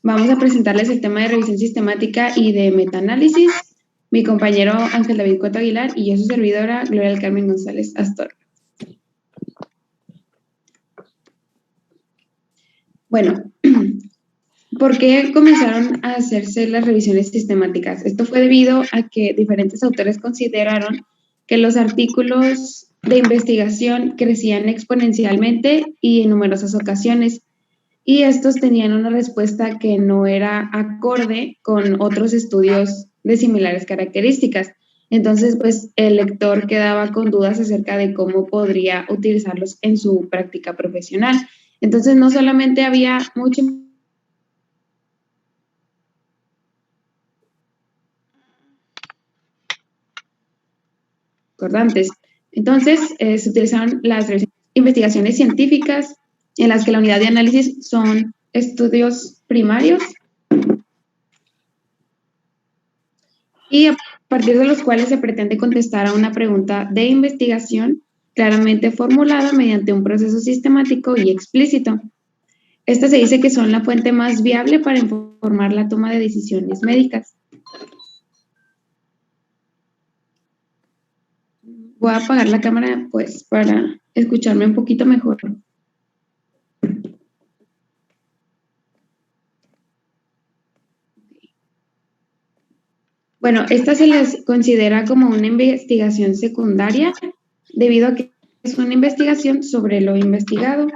Vamos a presentarles el tema de revisión sistemática y de metaanálisis. Mi compañero Ángel David Coto Aguilar y yo, su servidora, Gloria del Carmen González Astor. Bueno, ¿por qué comenzaron a hacerse las revisiones sistemáticas? Esto fue debido a que diferentes autores consideraron que los artículos de investigación crecían exponencialmente y en numerosas ocasiones, y estos tenían una respuesta que no era acorde con otros estudios de similares características. Entonces, pues el lector quedaba con dudas acerca de cómo podría utilizarlos en su práctica profesional. Entonces, no solamente había mucho concordantes. Entonces, se utilizaron las investigaciones científicas en las que la unidad de análisis son estudios primarios y a partir de los cuales se pretende contestar a una pregunta de investigación claramente formulada mediante un proceso sistemático y explícito. Esta se dice que son la fuente más viable para informar la toma de decisiones médicas. Voy a apagar la cámara, pues, para escucharme un poquito mejor. Bueno, esta se les considera como una investigación secundaria debido a que es una investigación sobre lo investigado.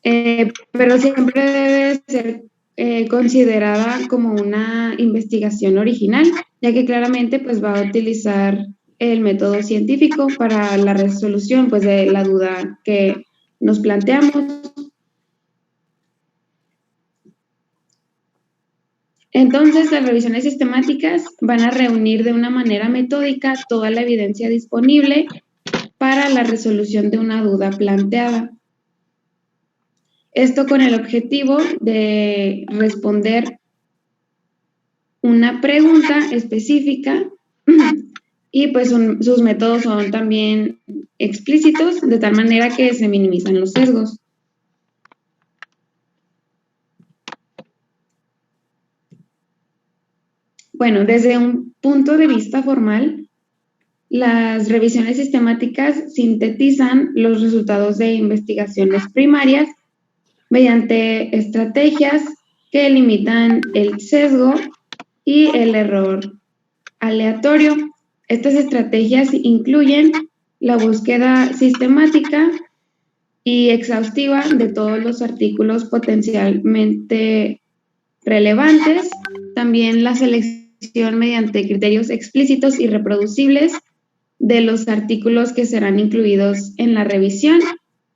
Pero siempre debe ser considerada como una investigación original, ya que claramente pues, va a utilizar el método científico para la resolución pues, de la duda que nos planteamos. Entonces, las revisiones sistemáticas van a reunir de una manera metódica toda la evidencia disponible para la resolución de una duda planteada. Esto con el objetivo de responder una pregunta específica y pues sus métodos son también explícitos de tal manera que se minimizan los sesgos. Bueno, desde un punto de vista formal, las revisiones sistemáticas sintetizan los resultados de investigaciones primarias mediante estrategias que limitan el sesgo y el error aleatorio. Estas estrategias incluyen la búsqueda sistemática y exhaustiva de todos los artículos potencialmente relevantes, también la selección mediante criterios explícitos y reproducibles de los artículos que serán incluidos en la revisión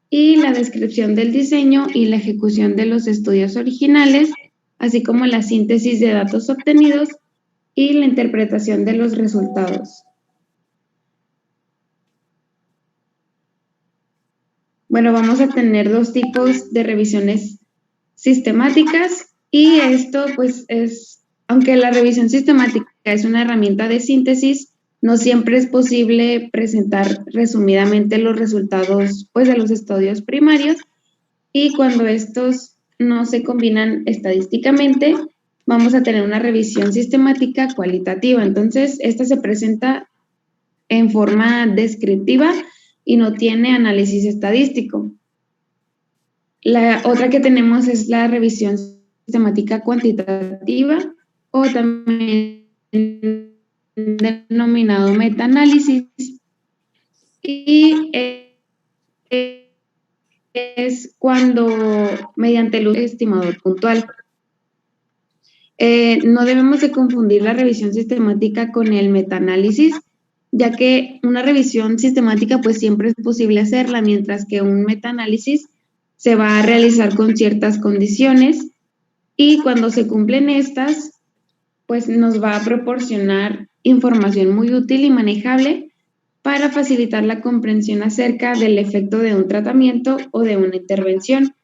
y la descripción del diseño y la ejecución de los estudios originales, así como la síntesis de datos obtenidos y la interpretación de los resultados. Bueno, vamos a tener dos tipos de revisiones sistemáticas y esto pues es, aunque la revisión sistemática es una herramienta de síntesis, no siempre es posible presentar resumidamente los resultados pues, de los estudios primarios y cuando estos no se combinan estadísticamente, vamos a tener una revisión sistemática cualitativa. Entonces, esta se presenta en forma descriptiva y no tiene análisis estadístico. La otra que tenemos es la revisión sistemática cuantitativa o también denominado metaanálisis y es cuando mediante el uso de estimador puntual. No debemos de confundir la revisión sistemática con el metaanálisis, ya que una revisión sistemática pues siempre es posible hacerla, mientras que un metaanálisis se va a realizar con ciertas condiciones y cuando se cumplen estas, pues nos va a proporcionar información muy útil y manejable para facilitar la comprensión acerca del efecto de un tratamiento o de una intervención.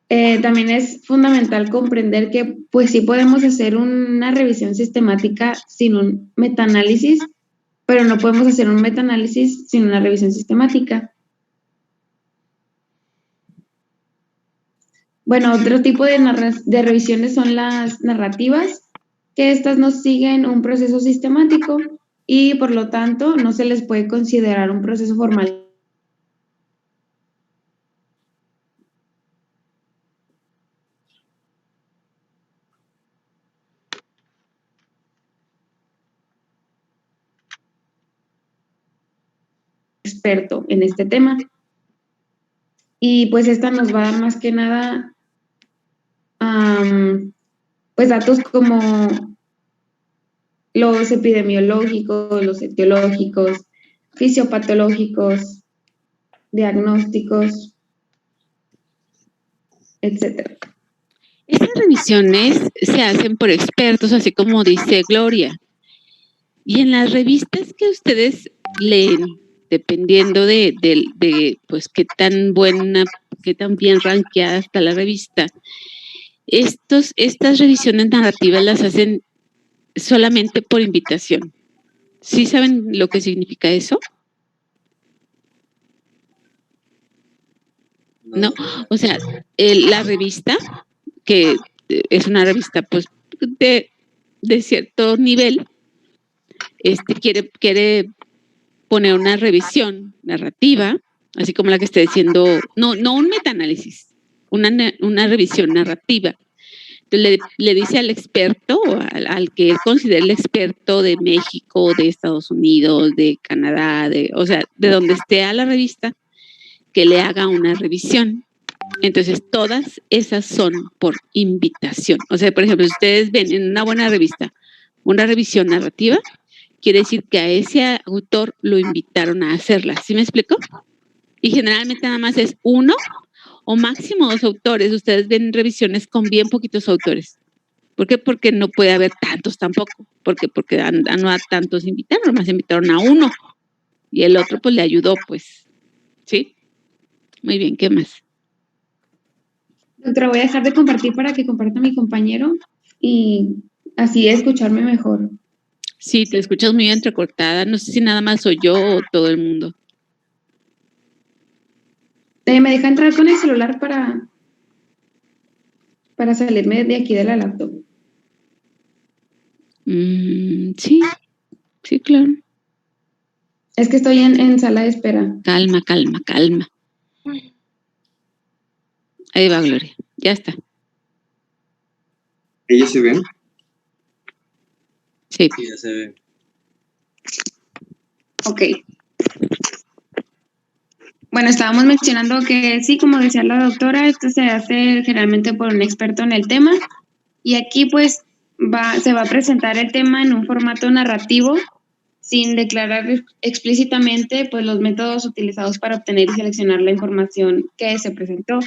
También es fundamental comprender que pues sí podemos hacer una revisión sistemática sin un metaanálisis, pero no podemos hacer un metaanálisis sin una revisión sistemática. Bueno, otro tipo de revisiones son las narrativas, que estas no siguen un proceso sistemático y por lo tanto no se les puede considerar un proceso formal experto en este tema. Y pues esta nos va a dar más que nada pues datos como los epidemiológicos, los etiológicos, fisiopatológicos, diagnósticos, etcétera. Estas revisiones se hacen por expertos, así como dice Gloria. Y en las revistas que ustedes leen, dependiendo de pues qué tan buena, qué tan bien rankeada está la revista, estas revisiones narrativas las hacen solamente por invitación. ¿Sí saben lo que significa eso? No, o sea, la revista, que es una revista pues de cierto nivel, quiere poner una revisión narrativa, así como la que está diciendo, no un metaanálisis, una revisión narrativa. Entonces le dice al experto, al que él considera el experto de México, de Estados Unidos, de Canadá, o sea, de donde esté a la revista, que le haga una revisión. Entonces, todas esas son por invitación. O sea, por ejemplo, si ustedes ven en una buena revista una revisión narrativa, quiere decir que a ese autor lo invitaron a hacerla. ¿Sí me explico? Y generalmente nada más es uno o máximo 2 autores. Ustedes ven revisiones con bien poquitos autores. ¿Por qué? Porque no puede haber tantos tampoco. Porque no a tantos invitaron, nomás invitaron a uno. Y el otro pues le ayudó, pues. ¿Sí? Muy bien, ¿qué más? Doctora, voy a dejar de compartir para que comparta mi compañero y así escucharme mejor. Sí, te escuchas muy entrecortada. No sé si nada más soy yo o todo el mundo. ¿Me deja entrar con el celular para salirme de aquí de la laptop? Sí, sí, claro. Es que estoy en sala de espera. Calma. Ahí va, Gloria. Ya está. ¿Ellos se ven? Sí. Sí, ya se ven. Ok. Bueno, estábamos mencionando que sí, como decía la doctora, esto se hace generalmente por un experto en el tema y aquí pues se va a presentar el tema en un formato narrativo sin declarar explícitamente pues los métodos utilizados para obtener y seleccionar la información que se presentó.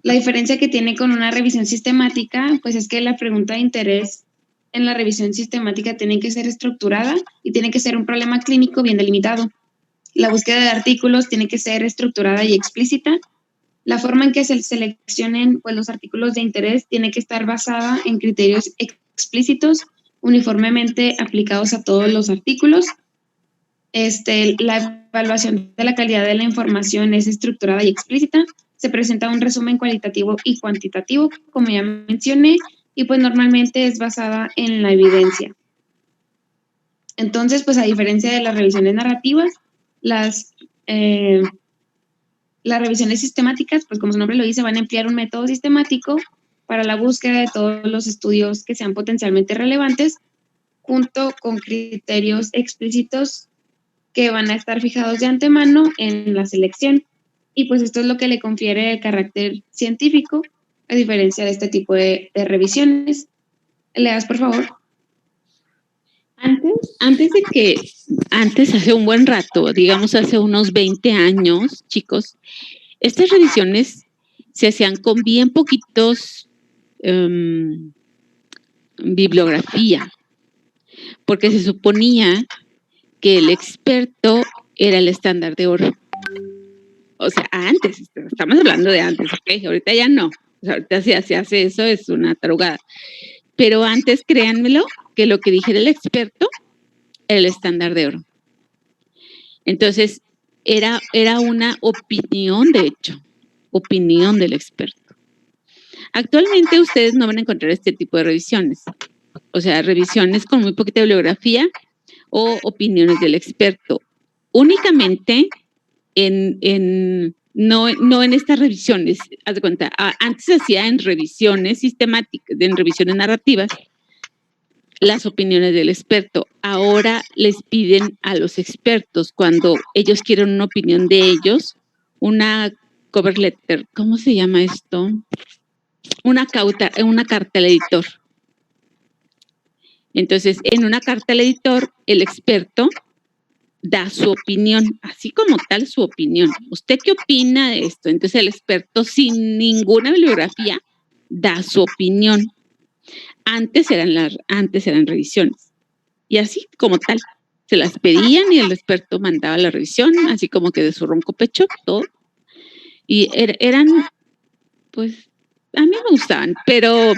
La diferencia que tiene con una revisión sistemática pues es que la pregunta de interés en la revisión sistemática tiene que ser estructurada y tiene que ser un problema clínico bien delimitado. La búsqueda de artículos tiene que ser estructurada y explícita. La forma en que se seleccionen pues, los artículos de interés tiene que estar basada en criterios explícitos, uniformemente aplicados a todos los artículos. La evaluación de la calidad de la información es estructurada y explícita. Se presenta un resumen cualitativo y cuantitativo, como ya mencioné, y pues normalmente es basada en la evidencia. Entonces, pues a diferencia de las revisiones narrativas, las revisiones sistemáticas, pues como su nombre lo dice, van a emplear un método sistemático para la búsqueda de todos los estudios que sean potencialmente relevantes, junto con criterios explícitos que van a estar fijados de antemano en la selección. Y pues esto es lo que le confiere el carácter científico, a diferencia de este tipo de revisiones. Leas, por favor. Antes, hace un buen rato, digamos hace unos 20 años, chicos, estas revisiones se hacían con bien poquitos bibliografía, porque se suponía que el experto era el estándar de oro. O sea, antes, estamos hablando de antes, ¿ok? Ahorita ya no. O sea, ahorita si se hace eso es una tarugada. Pero antes, créanmelo, que lo que dijera el experto era el estándar de oro. Entonces, era una opinión, de hecho, opinión del experto. Actualmente ustedes no van a encontrar este tipo de revisiones. O sea, revisiones con muy poquita bibliografía o opiniones del experto. Únicamente no en estas revisiones. Haz de cuenta, antes se hacía en revisiones sistemáticas, en revisiones narrativas, las opiniones del experto. Ahora les piden a los expertos, cuando ellos quieren una opinión de ellos, una cover letter, ¿cómo se llama esto? Una carta al editor. Entonces, en una carta al editor, el experto da su opinión, así como tal su opinión. ¿Usted qué opina de esto? Entonces, el experto, sin ninguna bibliografía, da su opinión. Antes eran revisiones. Y así como tal, se las pedían y el experto mandaba la revisión, así como que de su ronco pecho, todo. Y eran, pues, a mí me gustaban, pero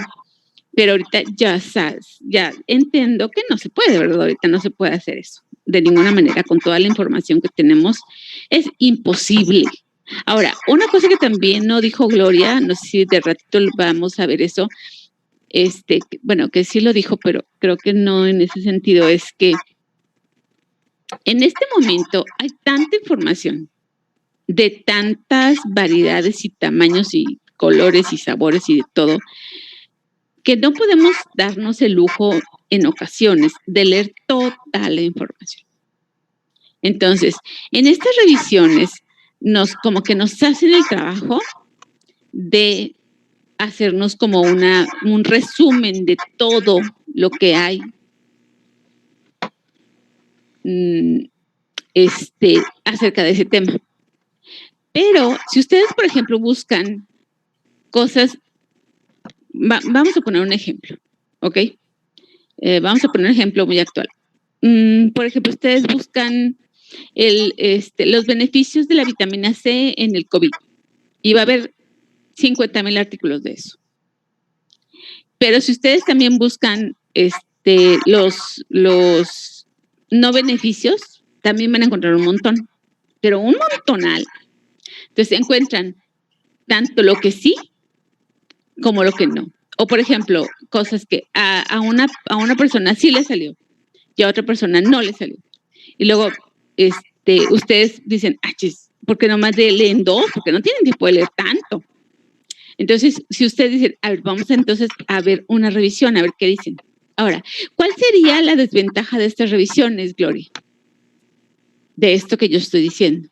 ahorita ya sabes, ya entiendo que no se puede, ¿verdad? Ahorita no se puede hacer eso. De ninguna manera, con toda la información que tenemos, es imposible. Ahora, una cosa que también no dijo Gloria, no sé si de ratito vamos a ver eso, bueno, que sí lo dijo, pero creo que no en ese sentido, es que en este momento hay tanta información de tantas variedades y tamaños y colores y sabores y de todo, que no podemos darnos el lujo en ocasiones de leer toda la información. Entonces, en estas revisiones, como que nos hacen el trabajo de hacernos como un resumen de todo lo que hay acerca de ese tema. Pero si ustedes, por ejemplo, buscan cosas, vamos a poner un ejemplo, ¿ok? Vamos a poner un ejemplo muy actual. Por ejemplo, ustedes buscan los beneficios de la vitamina C en el COVID y va a haber 50,000 artículos de eso. Pero si ustedes también buscan los no beneficios, también van a encontrar un montón, pero un montonal. Entonces encuentran tanto lo que sí como lo que no. O por ejemplo, cosas que a una persona sí le salió y a otra persona no le salió. Y luego ustedes dicen, ¿por qué nomás leen 2? Porque no tienen tiempo de leer tanto. Entonces, si ustedes dicen, a ver, vamos entonces a ver una revisión, a ver qué dicen. Ahora, ¿cuál sería la desventaja de estas revisiones, Gloria? De esto que yo estoy diciendo.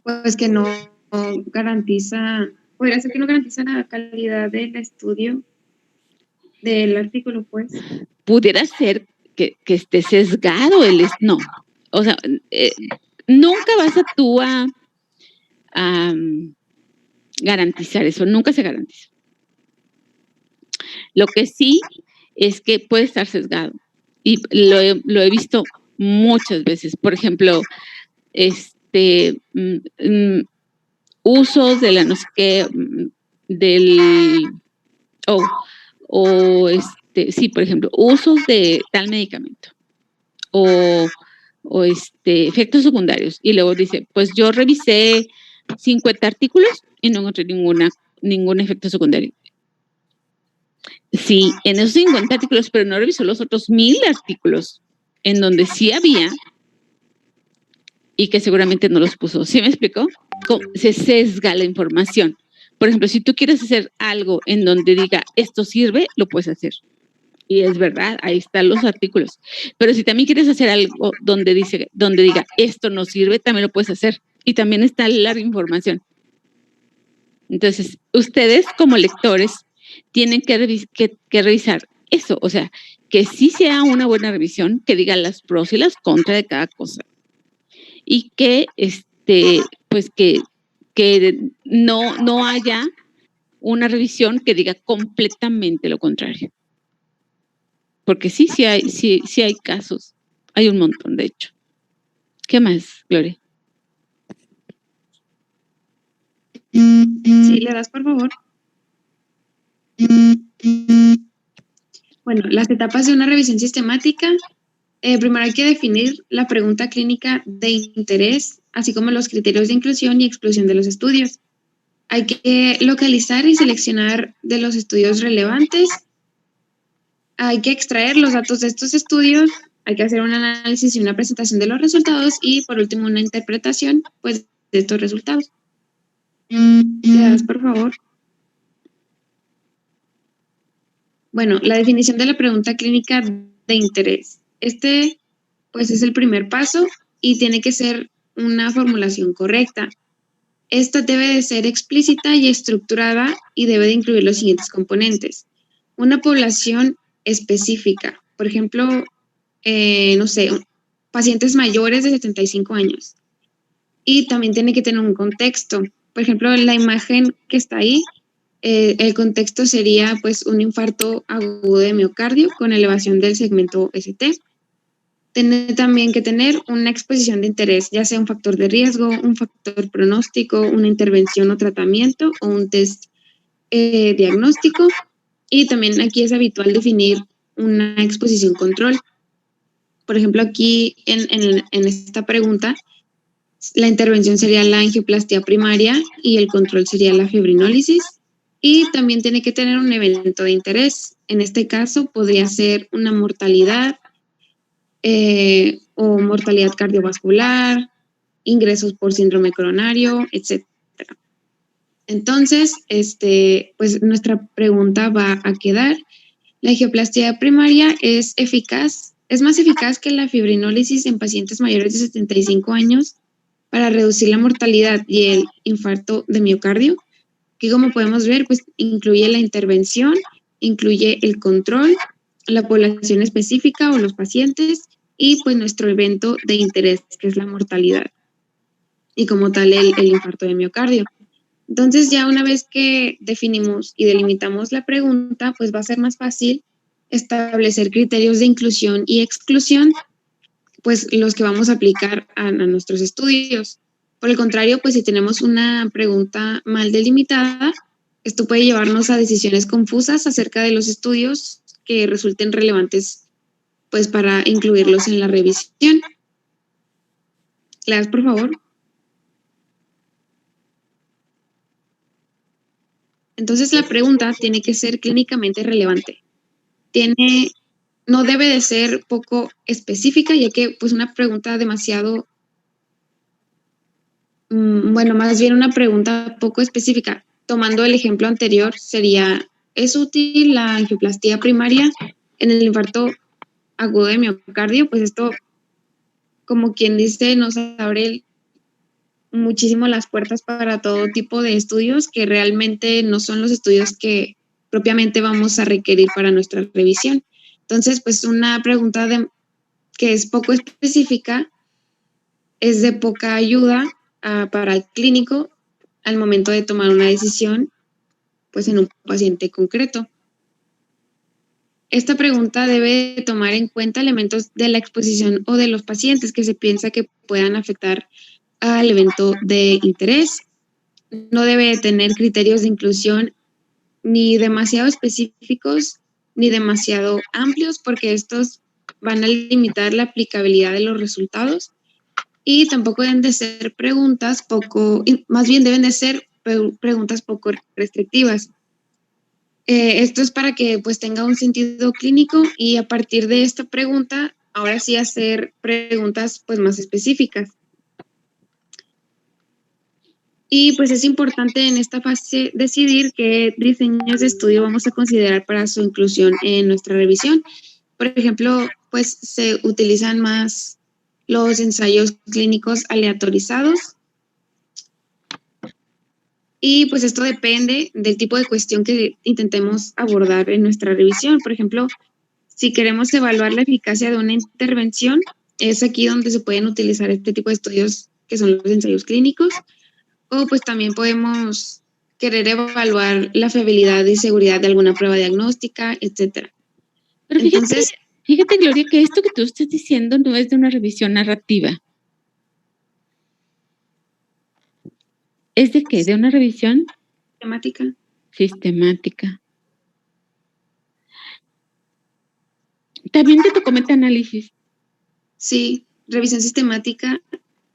Pues que no garantiza, podría ser que no garantiza la calidad del estudio del artículo, pues. Pudiera ser que esté sesgado no. O sea, nunca vas tú a garantizar eso, nunca se garantiza. Lo que sí es que puede estar sesgado y lo he visto muchas veces. Por ejemplo, usos de la no sé qué, sí, por ejemplo, usos de tal medicamento o efectos secundarios. Y luego dice, pues yo revisé 50 artículos y no encontré ningún efecto secundario. Sí, en esos 50 artículos, pero no revisó los otros 1,000 artículos en donde sí había y que seguramente no los puso. ¿Sí me explicó? Se sesga la información. Por ejemplo, si tú quieres hacer algo en donde diga esto sirve, lo puedes hacer. Y es verdad, ahí están los artículos. Pero si también quieres hacer algo donde diga esto no sirve, también lo puedes hacer. Y también está la información. Entonces, ustedes como lectores tienen que revisar eso. O sea, que sí sea una buena revisión, que diga las pros y las contras de cada cosa. Y que, pues que no haya una revisión que diga completamente lo contrario. Porque sí hay casos. Hay un montón, de hecho. ¿Qué más, Gloria? Sí, le das, por favor. Bueno, las etapas de una revisión sistemática. Primero hay que definir la pregunta clínica de interés así como los criterios de inclusión y exclusión de los estudios. Hay que localizar y seleccionar de los estudios relevantes. Hay que extraer los datos de estos estudios, hay que hacer un análisis y una presentación de los resultados y, por último, una interpretación, pues, de estos resultados. ¿Le das, por favor? Bueno, la definición de la pregunta clínica de interés. Pues, es el primer paso y tiene que ser una formulación correcta. Esta debe de ser explícita y estructurada y debe de incluir los siguientes componentes. Una población específica, por ejemplo, no sé, pacientes mayores de 75 años. Y también tiene que tener un contexto. Por ejemplo, la imagen que está ahí, el contexto sería pues un infarto agudo de miocardio con elevación del segmento ST. Tiene también que tener una exposición de interés, ya sea un factor de riesgo, un factor pronóstico, una intervención o tratamiento o un test diagnóstico. Y también aquí es habitual definir una exposición control. Por ejemplo, aquí en esta pregunta, la intervención sería la angioplastia primaria y el control sería la fibrinólisis. Y también tiene que tener un evento de interés. En este caso podría ser una mortalidad o mortalidad cardiovascular, ingresos por síndrome coronario, etc. Entonces, pues nuestra pregunta va a quedar: ¿la angioplastia primaria es más eficaz que la fibrinólisis en pacientes mayores de 75 años para reducir la mortalidad y el infarto de miocardio? Que, como podemos ver, pues incluye la intervención, incluye el control, la población específica o los pacientes y pues nuestro evento de interés, que es la mortalidad y como tal el infarto de miocardio. Entonces, ya una vez que definimos y delimitamos la pregunta, pues va a ser más fácil establecer criterios de inclusión y exclusión, pues los que vamos a aplicar a nuestros estudios. Por el contrario, pues si tenemos una pregunta mal delimitada, esto puede llevarnos a decisiones confusas acerca de los estudios que resulten relevantes, pues para incluirlos en la revisión. ¿Le das, por favor? Entonces, la pregunta tiene que ser clínicamente relevante. No debe de ser poco específica, ya que pues una pregunta demasiado, bueno, más bien una pregunta poco específica. Tomando el ejemplo anterior, sería: ¿es útil la angioplastia primaria en el infarto agudo de miocardio? Pues esto, como quien dice, nos abre muchísimo las puertas para todo tipo de estudios que realmente no son los estudios que propiamente vamos a requerir para nuestra revisión. Entonces, pues una pregunta que es poco específica es de poca ayuda para el clínico al momento de tomar una decisión, pues en un paciente concreto. Esta pregunta debe tomar en cuenta elementos de la exposición o de los pacientes que se piensa que puedan afectar al evento de interés. No debe tener criterios de inclusión ni demasiado específicos ni demasiado amplios, porque estos van a limitar la aplicabilidad de los resultados. Y tampoco deben de ser preguntas más bien deben de ser preguntas poco restrictivas. Esto es para que pues tenga un sentido clínico y a partir de esta pregunta, ahora sí hacer preguntas pues más específicas. Y pues es importante en esta fase decidir qué diseños de estudio vamos a considerar para su inclusión en nuestra revisión. Por ejemplo, pues se utilizan más los ensayos clínicos aleatorizados. Y pues esto depende del tipo de cuestión que intentemos abordar en nuestra revisión. Por ejemplo, si queremos evaluar la eficacia de una intervención, es aquí donde se pueden utilizar este tipo de estudios que son los ensayos clínicos. O pues también podemos querer evaluar la fiabilidad y seguridad de alguna prueba diagnóstica, etcétera. Pero fíjate, Gloria, que esto que tú estás diciendo no es de una revisión narrativa. ¿Es de qué? ¿De una revisión? Sistemática. Sistemática. ¿También te tocó metaanálisis? Sí, revisión sistemática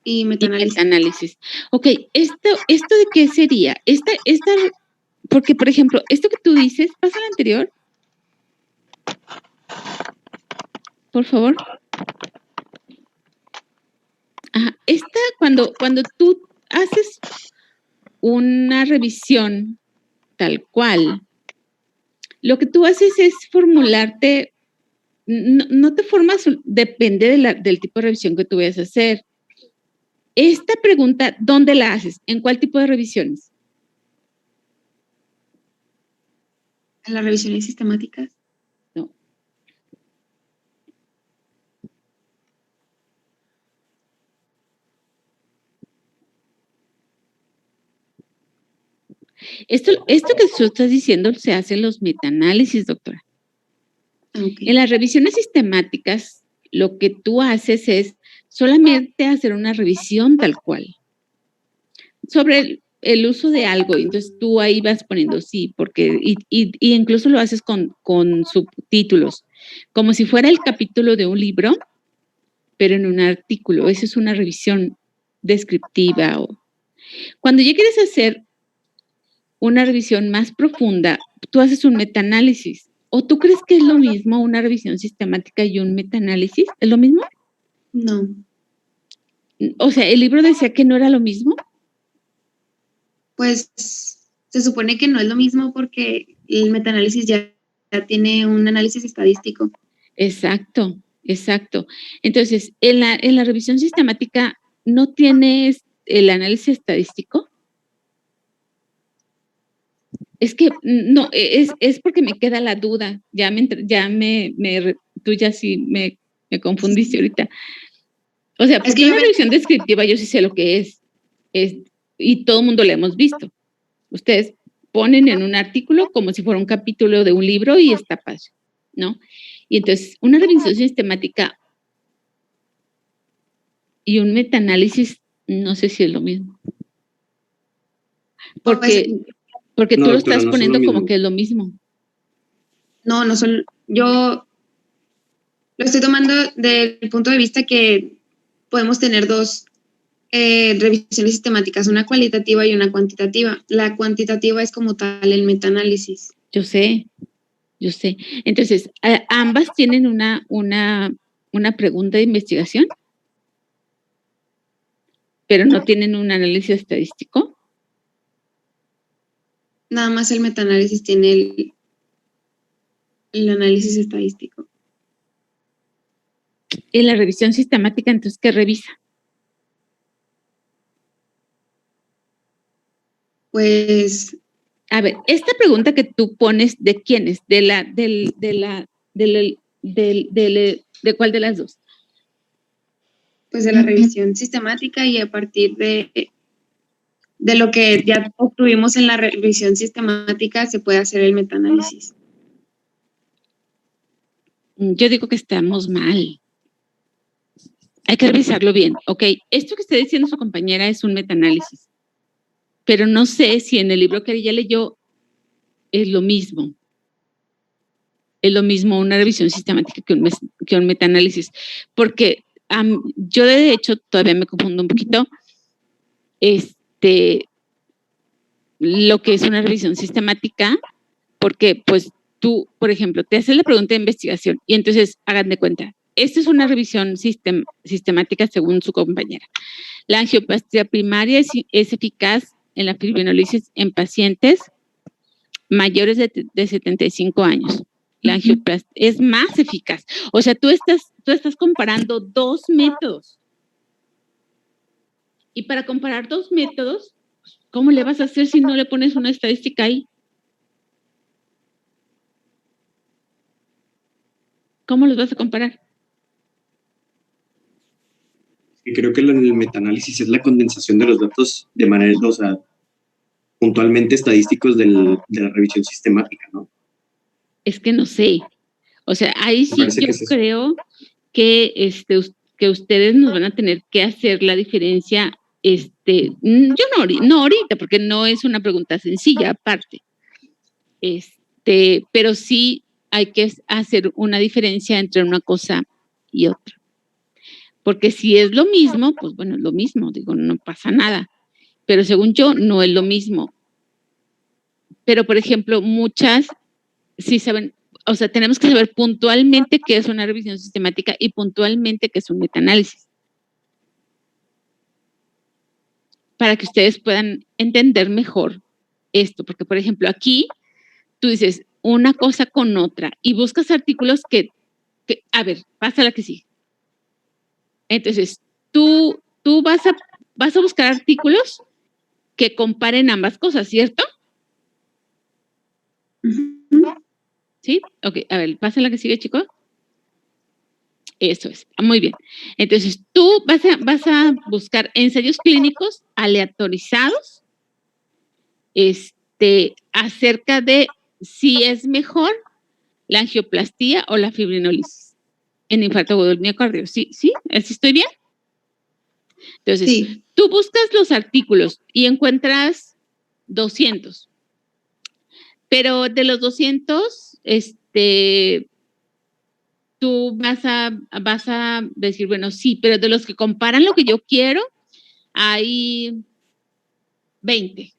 y metaanálisis. Metaanálisis. Ok, ¿esto de qué sería? Porque, por ejemplo, esto que tú dices, pasa al anterior. Por favor. Ajá. Cuando tú haces una revisión tal cual, lo que tú haces es formularte, no te formas, depende del tipo de revisión que tú vayas a hacer. Esta pregunta, ¿dónde la haces? ¿En cuál tipo de revisiones? En las revisiones sistemáticas. No. Esto que tú estás diciendo se hace en los metaanálisis, doctora. Okay. En las revisiones sistemáticas, lo que tú haces es solamente hacer una revisión tal cual sobre el uso de algo. Entonces tú ahí vas poniendo sí, porque y incluso lo haces con subtítulos, como si fuera el capítulo de un libro, pero en un artículo. Esa es una revisión descriptiva. Cuando ya quieres hacer una revisión más profunda, tú haces un metaanálisis. ¿O tú crees que es lo mismo una revisión sistemática y un metaanálisis? ¿Es lo mismo? No. O sea, ¿el libro decía que no era lo mismo? Pues se supone que no es lo mismo porque el metaanálisis ya tiene un análisis estadístico. Exacto, exacto. Entonces, en la revisión sistemática, ¿no tienes el análisis estadístico? Es que no, es porque me queda la duda. Tú ya sí me confundiste ahorita. O sea, porque una revisión descriptiva yo sí sé lo que es y todo el mundo la hemos visto. Ustedes ponen en un artículo como si fuera un capítulo de un libro y está padre, ¿no? Y entonces, una revisión sistemática y un metaanálisis, no sé si es lo mismo. Porque tú lo estás poniendo como que es lo mismo. No, no son. Yo lo estoy tomando del punto de vista que podemos tener dos revisiones sistemáticas, una cualitativa y una cuantitativa. La cuantitativa es como tal el metaanálisis. Yo sé. Entonces, ¿ambas tienen una pregunta de investigación? ¿Pero no tienen un análisis estadístico? Nada más el metaanálisis tiene el análisis estadístico. En la revisión sistemática, entonces, ¿qué revisa? Pues. A ver, esta pregunta que tú pones, ¿de quién es? ¿De cuál de las dos? Pues de la revisión sistemática y a partir de lo que ya obtuvimos en la revisión sistemática se puede hacer el metaanálisis. Yo digo que estamos mal. Hay que revisarlo bien. Ok, esto que está diciendo su compañera es un metaanálisis, pero no sé si en el libro que ella leyó es lo mismo. Es lo mismo una revisión sistemática que un metaanálisis, porque yo de hecho todavía me confundo un poquito lo que es una revisión sistemática, porque pues tú, por ejemplo, te haces la pregunta de investigación y entonces hagan de cuenta, esta es una revisión sistemática según su compañera. La angioplastia primaria es eficaz en la fibrinolisis en pacientes mayores de 75 años. La angioplastia es más eficaz. O sea, tú estás comparando dos métodos. Y para comparar dos métodos, ¿cómo le vas a hacer si no le pones una estadística ahí? ¿Cómo los vas a comparar? Creo que el metaanálisis es la condensación de los datos de manera, o sea, puntualmente estadísticos de la revisión sistemática, ¿no? Es que no sé. O sea, ahí sí yo creo que, que ustedes nos van a tener que hacer la diferencia. Yo no ahorita, porque no es una pregunta sencilla aparte. Pero sí hay que hacer una diferencia entre una cosa y otra. Porque si es lo mismo, pues bueno, es lo mismo, digo, no pasa nada. Pero según yo, no es lo mismo. Pero, por ejemplo, muchas sí saben, o sea, tenemos que saber puntualmente qué es una revisión sistemática y puntualmente qué es un metaanálisis. Para que ustedes puedan entender mejor esto. Porque, por ejemplo, aquí tú dices una cosa con otra y buscas artículos que a ver, pasa la que sí. Entonces, tú vas a buscar artículos que comparen ambas cosas, ¿cierto? ¿Sí? Ok, a ver, pasa la que sigue, chicos. Eso es, muy bien. Entonces, tú vas a buscar ensayos clínicos aleatorizados acerca de si es mejor la angioplastía o la fibrinólisis en infarto agudo del miocardio. ¿Sí? ¿Sí? ¿Así estoy bien? Entonces, sí. Tú buscas los artículos y encuentras 200. Pero de los 200, tú vas a decir, bueno, sí, pero de los que comparan lo que yo quiero, hay 20.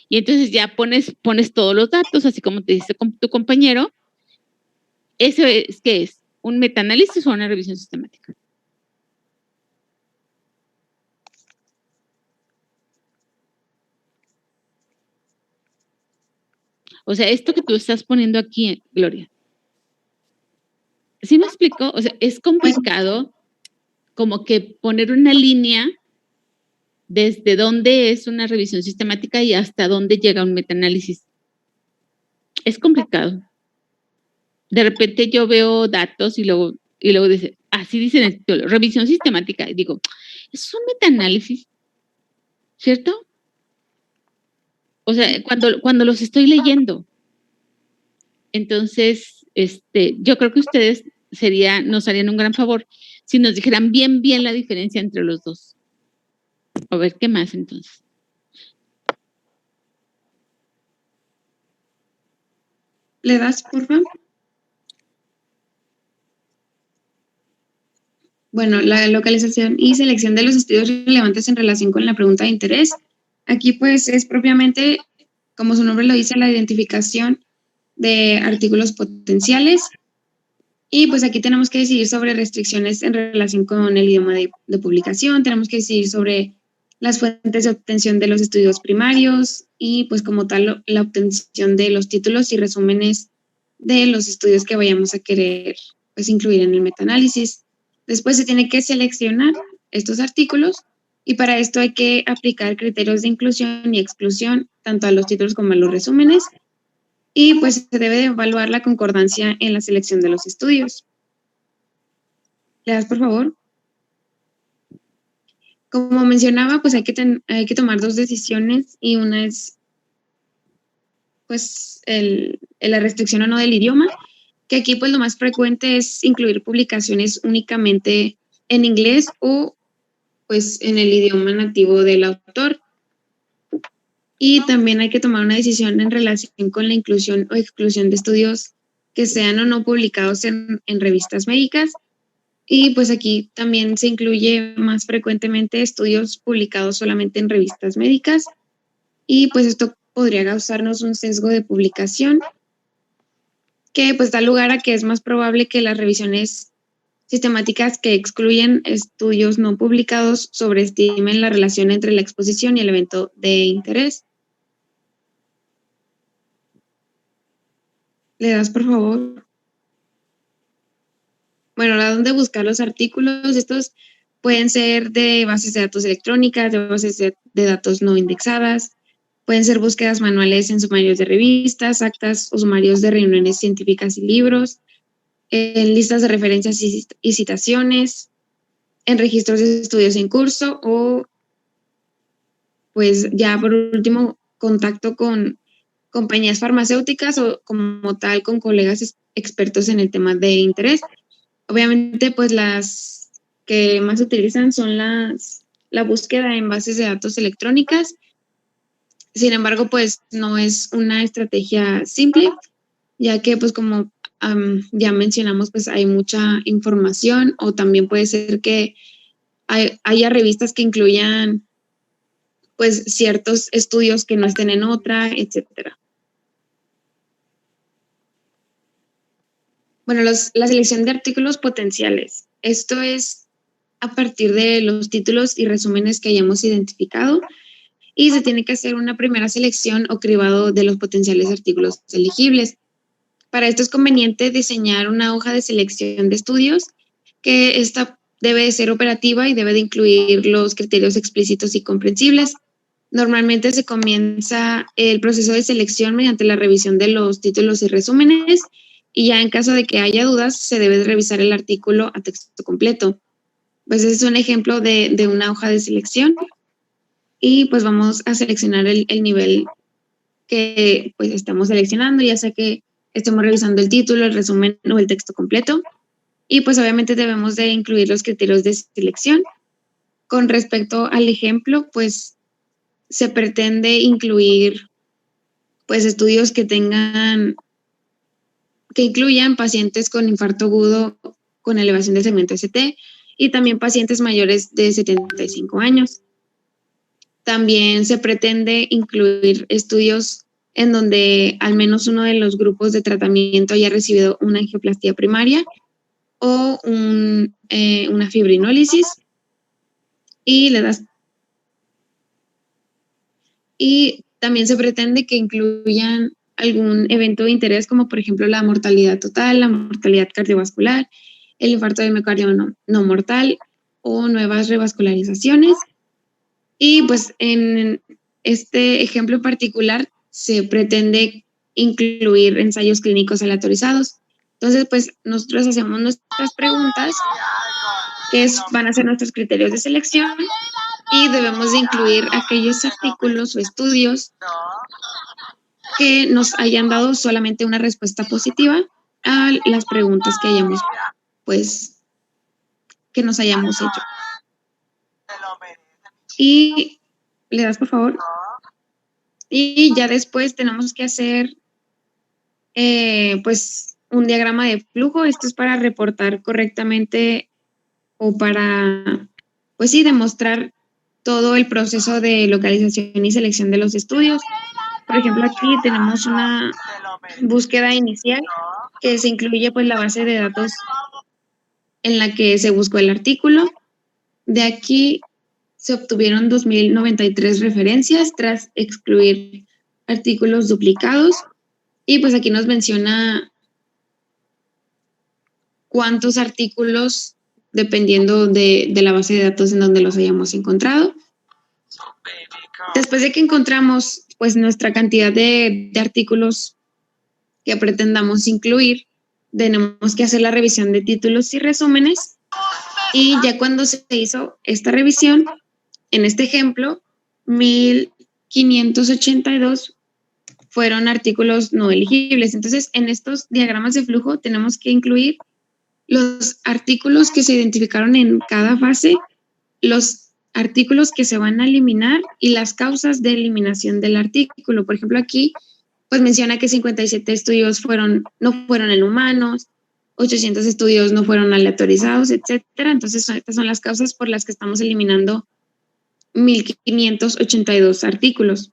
Y entonces ya pones todos los datos, así como te dice tu compañero. ¿Eso es qué es? ¿Un metaanálisis o una revisión sistemática? O sea, esto que tú estás poniendo aquí, Gloria. ¿Sí me explico? O sea, es complicado como que poner una línea desde dónde es una revisión sistemática y hasta dónde llega un metaanálisis. Es complicado. De repente yo veo datos y luego dice, así dice en el título, revisión sistemática. Y digo, es un metaanálisis, ¿cierto? O sea, cuando los estoy leyendo. Entonces, yo creo que ustedes nos harían un gran favor si nos dijeran bien la diferencia entre los dos. A ver, ¿qué más entonces? ¿Le das, por favor? Bueno, la localización y selección de los estudios relevantes en relación con la pregunta de interés. Aquí pues es propiamente, como su nombre lo dice, la identificación de artículos potenciales. Y pues aquí tenemos que decidir sobre restricciones en relación con el idioma de publicación, tenemos que decidir sobre las fuentes de obtención de los estudios primarios y pues como tal la obtención de los títulos y resúmenes de los estudios que vayamos a querer pues incluir en el metaanálisis. Después se tiene que seleccionar estos artículos y para esto hay que aplicar criterios de inclusión y exclusión tanto a los títulos como a los resúmenes. Y pues se debe de evaluar la concordancia en la selección de los estudios. ¿Le das, por favor? Como mencionaba, pues hay que tomar dos decisiones y una es pues la restricción o no del idioma, que aquí pues lo más frecuente es incluir publicaciones únicamente en inglés o pues en el idioma nativo del autor. Y también hay que tomar una decisión en relación con la inclusión o exclusión de estudios que sean o no publicados en revistas médicas. Y pues aquí también se incluye más frecuentemente estudios publicados solamente en revistas médicas. Y pues esto podría causarnos un sesgo de publicación que pues da lugar a que es más probable que las revisiones sistemáticas que excluyen estudios no publicados sobreestimen la relación entre la exposición y el evento de interés. ¿Le das, por favor? Bueno, ¿a dónde buscar los artículos? Estos pueden ser de bases de datos electrónicas, de bases de datos no indexadas, pueden ser búsquedas manuales en sumarios de revistas, actas o sumarios de reuniones científicas y libros, en listas de referencias y citaciones, en registros de estudios en curso o, pues ya por último, contacto con compañías farmacéuticas o como tal con colegas expertos en el tema de interés. Obviamente, pues las que más se utilizan son la búsqueda en bases de datos electrónicas. Sin embargo, pues no es una estrategia simple, ya que pues como ya mencionamos, pues hay mucha información, o también puede ser que haya revistas que incluyan pues ciertos estudios que no estén en otra, etcétera. Bueno, la selección de artículos potenciales. Esto es a partir de los títulos y resúmenes que hayamos identificado, y se tiene que hacer una primera selección o cribado de los potenciales artículos elegibles. Para esto es conveniente diseñar una hoja de selección de estudios, que esta debe de ser operativa y debe de incluir los criterios explícitos y comprensibles. Normalmente se comienza el proceso de selección mediante la revisión de los títulos y resúmenes, y ya en caso de que haya dudas, se debe de revisar el artículo a texto completo. Pues ese es un ejemplo de una hoja de selección, y pues vamos a seleccionar el nivel que pues estamos seleccionando, ya sea que estemos revisando el título, el resumen o el texto completo. Y pues obviamente debemos de incluir los criterios de selección. Con respecto al ejemplo, pues se pretende incluir pues estudios que incluyan pacientes con infarto agudo con elevación del segmento ST, y también pacientes mayores de 75 años. También se pretende incluir estudios en donde al menos uno de los grupos de tratamiento haya recibido una angioplastía primaria o una fibrinólisis, y también se pretende que incluyan algún evento de interés, como por ejemplo la mortalidad total, la mortalidad cardiovascular, el infarto de miocardio no mortal o nuevas revascularizaciones. Y pues en este ejemplo particular se pretende incluir ensayos clínicos aleatorizados. Entonces, pues nosotros hacemos nuestras preguntas, que van a ser nuestros criterios de selección, y debemos de incluir aquellos artículos o estudios que nos hayan dado solamente una respuesta positiva a las preguntas que nos hayamos hecho. Y le das, por favor. Y ya después tenemos que hacer pues un diagrama de flujo. Esto es para reportar correctamente, o para, pues sí, demostrar todo el proceso de localización y selección de los estudios. Por ejemplo, aquí tenemos una búsqueda inicial que se incluye pues la base de datos en la que se buscó el artículo. De aquí se obtuvieron 2.093 referencias tras excluir artículos duplicados, y pues aquí nos menciona cuántos artículos, dependiendo de la base de datos en donde los hayamos encontrado. Después de que encontramos pues nuestra cantidad de artículos que pretendamos incluir, tenemos que hacer la revisión de títulos y resúmenes, y ya cuando se hizo esta revisión, en este ejemplo, 1.582 fueron artículos no elegibles. Entonces, en estos diagramas de flujo tenemos que incluir los artículos que se identificaron en cada fase, los artículos que se van a eliminar y las causas de eliminación del artículo. Por ejemplo, aquí pues menciona que 57 estudios no fueron en humanos, 800 estudios no fueron aleatorizados, etcétera. Entonces, estas son las causas por las que estamos eliminando 1.582 artículos.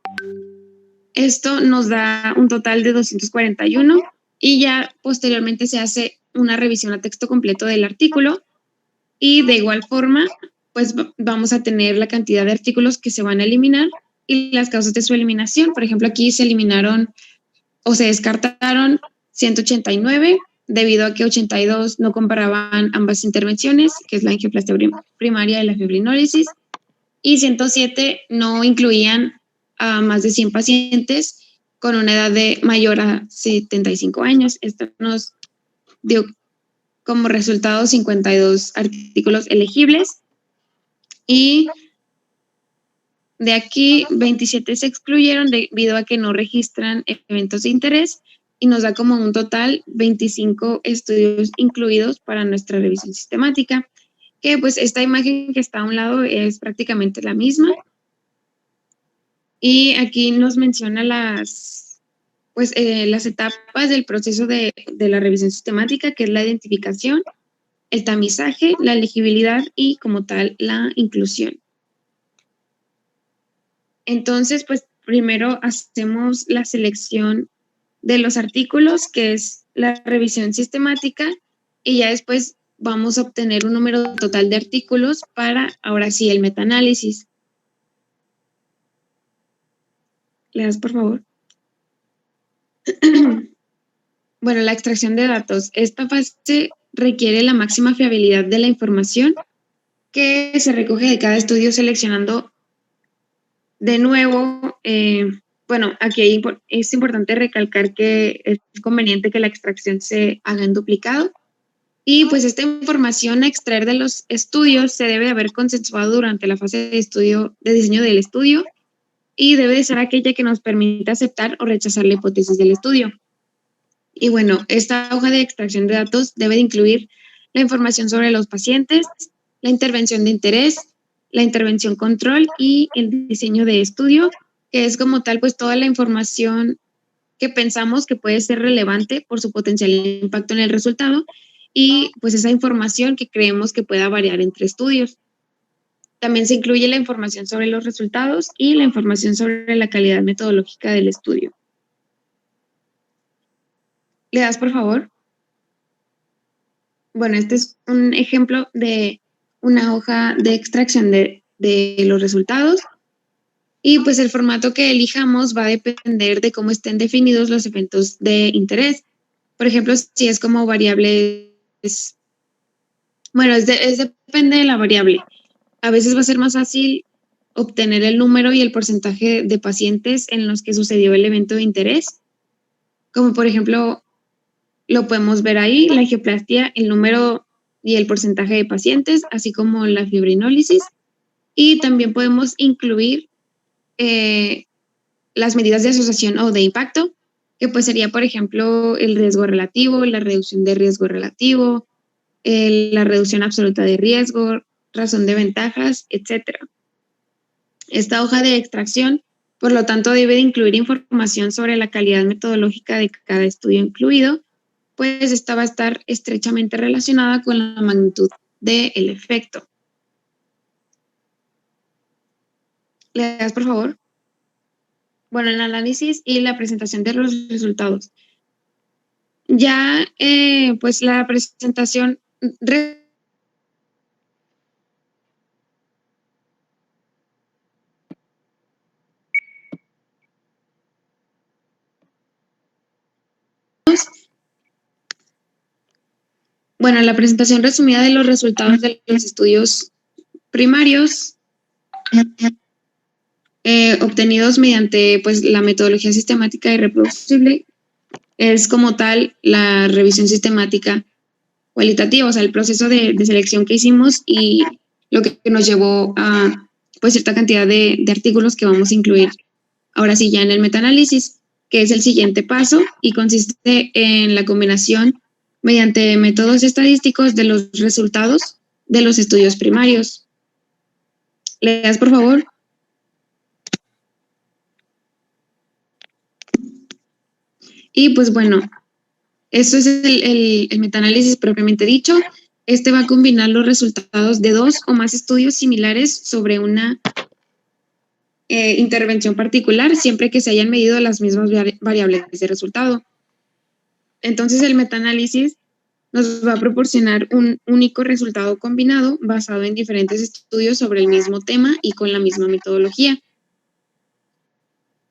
Esto nos da un total de 241, y ya posteriormente se hace una revisión a texto completo del artículo, y de igual forma pues vamos a tener la cantidad de artículos que se van a eliminar y las causas de su eliminación. Por ejemplo, aquí se eliminaron o se descartaron 189 debido a que 82 no comparaban ambas intervenciones, que es la angioplastia primaria y la fibrinólisis, y 107 no incluían a más de 100 pacientes con una edad de mayor a 75 años. Esto nos dio como resultado 52 artículos elegibles, y de aquí 27 se excluyeron debido a que no registran eventos de interés, y nos da como un total 25 estudios incluidos para nuestra revisión sistemática, que pues esta imagen que está a un lado es prácticamente la misma. Y aquí nos menciona pues las etapas del proceso de la revisión sistemática, que es la identificación, el tamizaje, la legibilidad y como tal la inclusión. Entonces, pues primero hacemos la selección de los artículos, que es la revisión sistemática, y ya después vamos a obtener un número total de artículos para, ahora sí, el metaanálisis. ¿Le das, por favor? Bueno, la extracción de datos. Esta fase requiere la máxima fiabilidad de la información que se recoge de cada estudio, seleccionando de nuevo, bueno, aquí es importante recalcar que es conveniente que la extracción se haga en duplicado. Y pues esta información a extraer de los estudios se debe haber consensuado durante la fase de diseño del estudio, y debe de ser aquella que nos permita aceptar o rechazar la hipótesis del estudio. Y bueno, esta hoja de extracción de datos debe de incluir la información sobre los pacientes, la intervención de interés, la intervención control y el diseño de estudio, que es como tal pues toda la información que pensamos que puede ser relevante por su potencial impacto en el resultado, y pues esa información que creemos que pueda variar entre estudios. También se incluye la información sobre los resultados y la información sobre la calidad metodológica del estudio. ¿Le das, por favor? Bueno, este es un ejemplo de una hoja de extracción de los resultados, y pues el formato que elijamos va a depender de cómo estén definidos los eventos de interés. Por ejemplo, si es como variables, bueno, depende de la variable. A veces va a ser más fácil obtener el número y el porcentaje de pacientes en los que sucedió el evento de interés, como por ejemplo, lo podemos ver ahí, la angioplastia, el número y el porcentaje de pacientes, así como la fibrinólisis. Y también podemos incluir las medidas de asociación o de impacto, que pues sería, por ejemplo, el riesgo relativo, la reducción de riesgo relativo, la reducción absoluta de riesgo, razón de ventajas, etc. Esta hoja de extracción, por lo tanto, debe de incluir información sobre la calidad metodológica de cada estudio incluido, pues esta va a estar estrechamente relacionada con la magnitud del efecto. ¿Le das, por favor? Bueno, el análisis y la presentación de los resultados. Ya, pues la presentación bueno, la presentación resumida de los resultados de los estudios primarios obtenidos mediante pues, la metodología sistemática y reproducible es como tal la revisión sistemática cualitativa, o sea, el proceso de selección que hicimos y lo que nos llevó a pues, cierta cantidad de artículos que vamos a incluir ahora sí ya en el metaanálisis, que es el siguiente paso y consiste en la combinación mediante métodos estadísticos de los resultados de los estudios primarios. ¿Le das, por favor? Y pues bueno, eso es el metaanálisis propiamente dicho. Este va a combinar los resultados de 2 o más estudios similares sobre una intervención particular, siempre que se hayan medido las mismas variables de resultado. Entonces, el metaanálisis nos va a proporcionar un único resultado combinado basado en diferentes estudios sobre el mismo tema y con la misma metodología.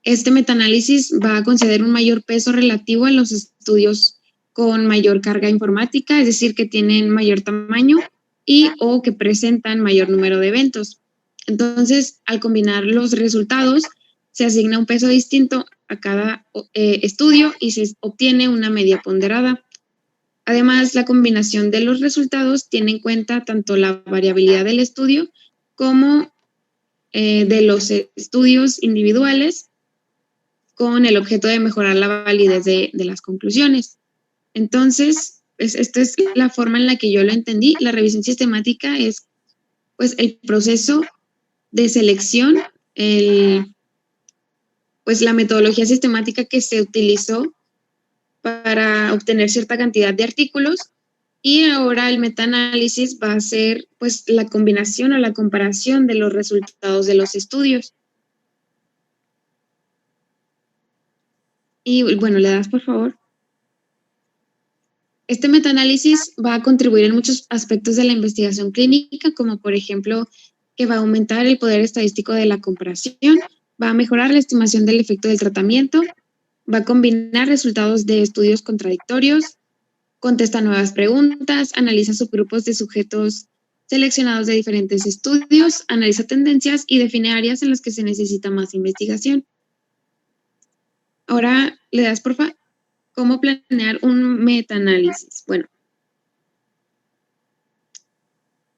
Este metaanálisis va a conceder un mayor peso relativo a los estudios con mayor carga informática, es decir, que tienen mayor tamaño y o que presentan mayor número de eventos. Entonces, al combinar los resultados, se asigna un peso distinto a cada estudio y se obtiene una media ponderada. Además, la combinación de los resultados tiene en cuenta tanto la variabilidad del estudio como de los estudios individuales, con el objeto de mejorar la validez de las conclusiones. Entonces, pues, esta es la forma en la que yo lo entendí. La revisión sistemática es pues, el proceso de selección, pues la metodología sistemática que se utilizó para obtener cierta cantidad de artículos, y ahora el metaanálisis va a ser pues la combinación o la comparación de los resultados de los estudios. Y bueno, le das por favor. Este metaanálisis va a contribuir en muchos aspectos de la investigación clínica, como por ejemplo que va a aumentar el poder estadístico de la comparación, va a mejorar la estimación del efecto del tratamiento, va a combinar resultados de estudios contradictorios, contesta nuevas preguntas, analiza subgrupos de sujetos seleccionados de diferentes estudios, analiza tendencias y define áreas en las que se necesita más investigación. Ahora, ¿le das, por favor? ¿Cómo planear un metaanálisis? Bueno,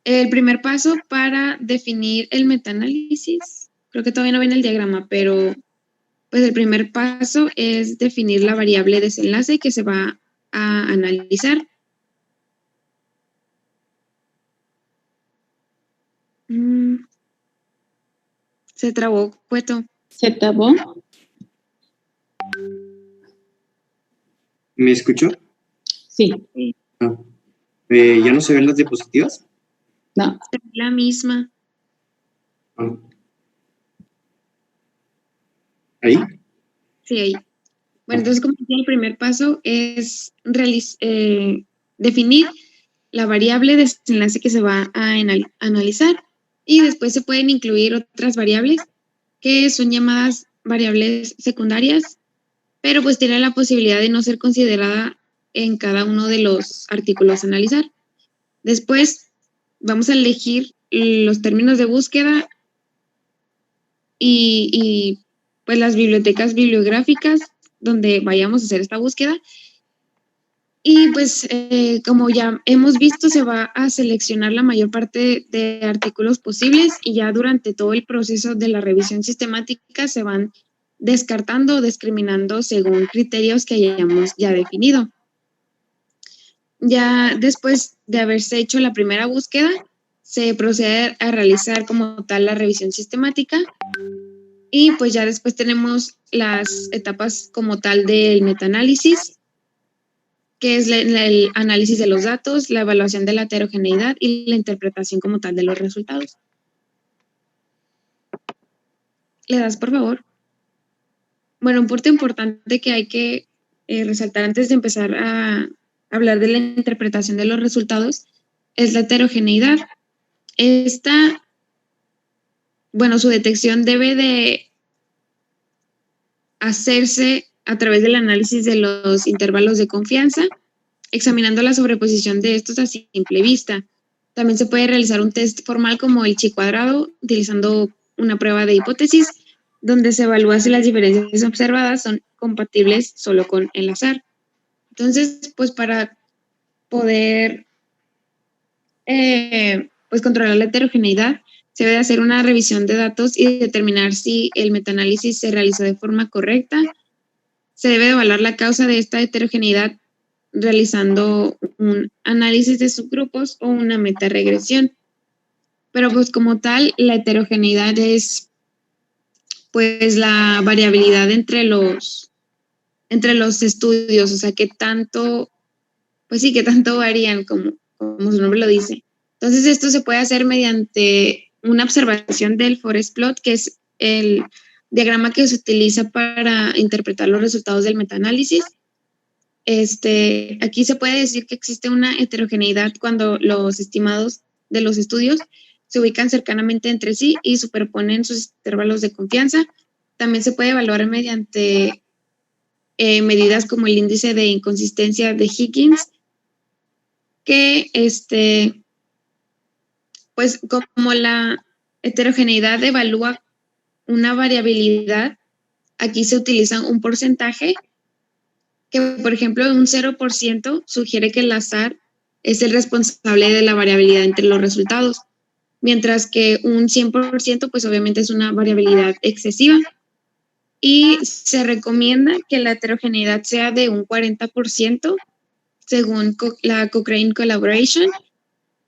el primer paso para definir el metaanálisis, creo que todavía no viene el diagrama, pero pues el primer paso es definir la variable desenlace que se va a analizar. Se trabó, Cueto. ¿Se trabó? ¿Me escuchó? Sí. Ah. ¿Ya no se ven las diapositivas? No. Es la misma. Ah. ¿Ahí? Sí, ahí. Bueno, entonces, como decía, el primer paso es definir la variable desenlace que se va a analizar, y después se pueden incluir otras variables que son llamadas variables secundarias, pero pues tiene la posibilidad de no ser considerada en cada uno de los artículos a analizar. Después vamos a elegir los términos de búsqueda y pues las bibliotecas bibliográficas donde vayamos a hacer esta búsqueda. Y pues como ya hemos visto, se va a seleccionar la mayor parte de artículos posibles, y ya durante todo el proceso de la revisión sistemática se van descartando o discriminando según criterios que hayamos ya definido. Ya después de haberse hecho la primera búsqueda, se procede a realizar como tal la revisión sistemática, y pues ya después tenemos las etapas como tal del metaanálisis, que es el análisis de los datos, la evaluación de la heterogeneidad y la interpretación como tal de los resultados. ¿Le das, por favor? Bueno, un punto importante que hay que resaltar antes de empezar a hablar de la interpretación de los resultados es la heterogeneidad. Esta, bueno, su detección debe de hacerse a través del análisis de los intervalos de confianza, examinando la sobreposición de estos a simple vista. También se puede realizar un test formal como el chi cuadrado, utilizando una prueba de hipótesis, donde se evalúa si las diferencias observadas son compatibles solo con el azar. Entonces, pues para poder pues controlar la heterogeneidad, se debe hacer una revisión de datos y determinar si el metaanálisis se realizó de forma correcta. Se debe evaluar la causa de esta heterogeneidad realizando un análisis de subgrupos o una metaregresión. Pero pues como tal, la heterogeneidad es pues la variabilidad entre los estudios, o sea, que tanto, pues sí, que tanto varían como su nombre lo dice. Entonces esto se puede hacer mediante una observación del forest plot, que es el diagrama que se utiliza para interpretar los resultados del metaanálisis. Aquí se puede decir que existe una heterogeneidad cuando los estimados de los estudios se ubican cercanamente entre sí y superponen sus intervalos de confianza. También se puede evaluar mediante medidas como el índice de inconsistencia de Higgins, que pues como la heterogeneidad evalúa una variabilidad, aquí se utiliza un porcentaje que, por ejemplo, un 0% sugiere que el azar es el responsable de la variabilidad entre los resultados, mientras que un 100% pues obviamente es una variabilidad excesiva, y se recomienda que la heterogeneidad sea de un 40% según la Cochrane Collaboration,